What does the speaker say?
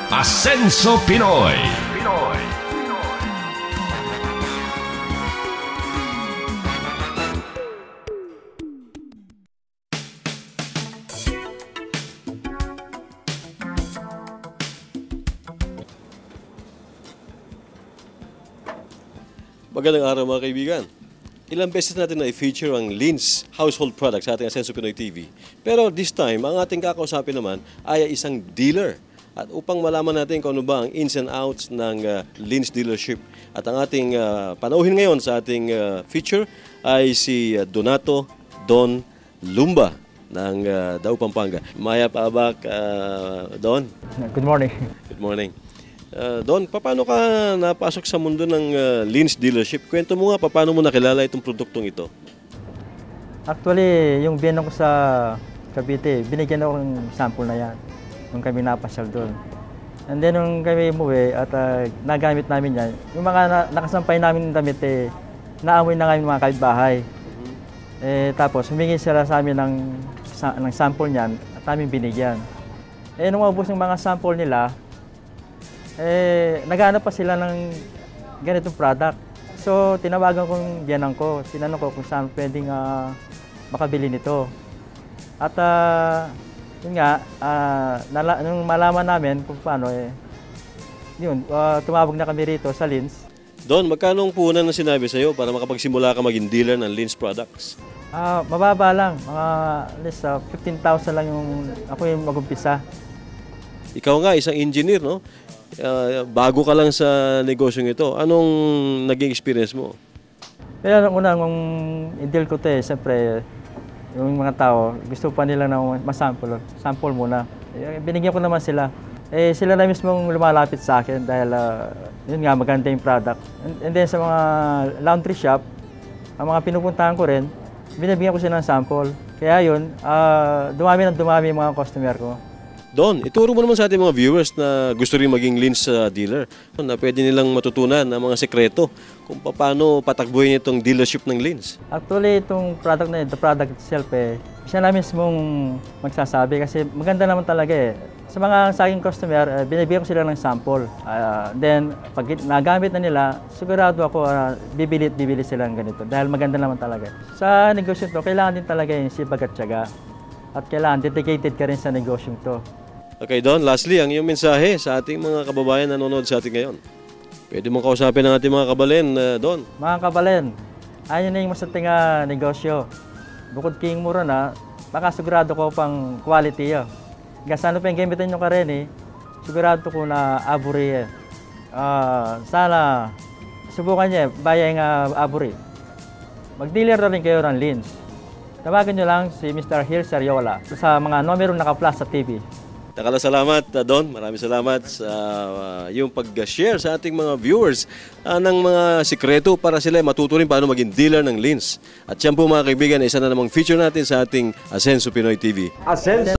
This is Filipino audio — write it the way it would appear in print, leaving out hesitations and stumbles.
Asenso Pinoy. Magandang araw mga kaibigan. Ilang beses natin na i-feature ang Lin's household products sa ating Asenso Pinoy TV. Pero this time, ang ating kakausapin naman ay isang dealer. At upang malaman natin kung ano ba ang ins and outs ng Lin's dealership. At ang ating panauhin ngayon sa ating feature ay si Donato Don Lumba ng Dao, Pampanga. Maya Paabak, Don. Good morning. Good morning. Don, paano ka napasok sa mundo ng Lin's dealership? Kwento mo nga, paano mo nakilala itong produktong ito? Actually, yung biyanan ko sa Cavite, binigyan ako ng sample na yan nung kami napasyal doon. And then nung kami umuwi at nagamit namin yan, yung mga nakasampay namin ng damit, naamoy na nga yung mga kapitbahay. Tapos humingi sila sa amin ng sample niyan at aming binigyan. Nung maubos yung mga sample nila, naghahanap pa sila ng ganitong product. So, tinawagan kong biyanan ko, tinanong ko kung saan pwedeng makabili nito. At yun nga, nung malaman namin kung paano, yun, tumawag na kami rito sa Lin's. Don, magkano ang puhunan na sinabi sa'yo para makapagsimula ka maging dealer ng Lin's products? Mababa lang, mga at least 15,000 lang ako yung mag-umpisa. Ikaw nga, isang engineer, no? Bago ka lang sa negosyong ito. Anong naging experience mo? Pero unang i-deal ko ito siyempre, yung mga tao, gusto pa nila na sample muna. Binigyan ko naman sila. Sila na mismong lumalapit sa akin dahil yun nga, maganda yung product. And then sa mga laundry shop, ang mga pinupuntahan ko rin, binibigyan ko sila ng sample. Kaya yun, dumami yung mga customer ko. Don, ituro mo naman sa ating mga viewers na gusto rin maging Lin's dealer na pwede nilang matutunan ang mga sekreto kung paano patakbuhin itong dealership ng Lin's. Actually, itong product na the product itself, siya na mismong magsasabi kasi maganda naman talaga . Sa mga sa aking customer, binibigyan ko sila ng sample. Then, pag nagamit na nila, sigurado ako bibili sila ng ganito dahil maganda naman talaga. Sa negosyo to, kailangan din talaga yung sipag at tiyaga. At kailangan dedicated ka rin sa negosyo to. Okay, Don, lastly, ang iyong mensahe sa ating mga kababayan na nanonood sa atin ngayon. Pwede mong kausapin ang ating mga kabalen, Don. Mga kabalen, ayun na yung masating negosyo. Bukod king mura na, makasigurado ko pang quality. Kasi ano pa yung gamitin nyo ka rin, sigurado ko na aburi. Sana subukan niya, bayang aburi. Mag-dealer na rin kayo ng Lin's. Tawagan nyo lang si Mr. Hir Sariola sa mga numero naka-plus sa TV. Salamat, Don. Maraming salamat sa yung pag-share sa ating mga viewers ng mga sikreto para sila matuto rin paano maging dealer ng Lin's. At yan po mga kaibigan, isa na namang feature natin sa ating Asenso Pinoy TV. Asenso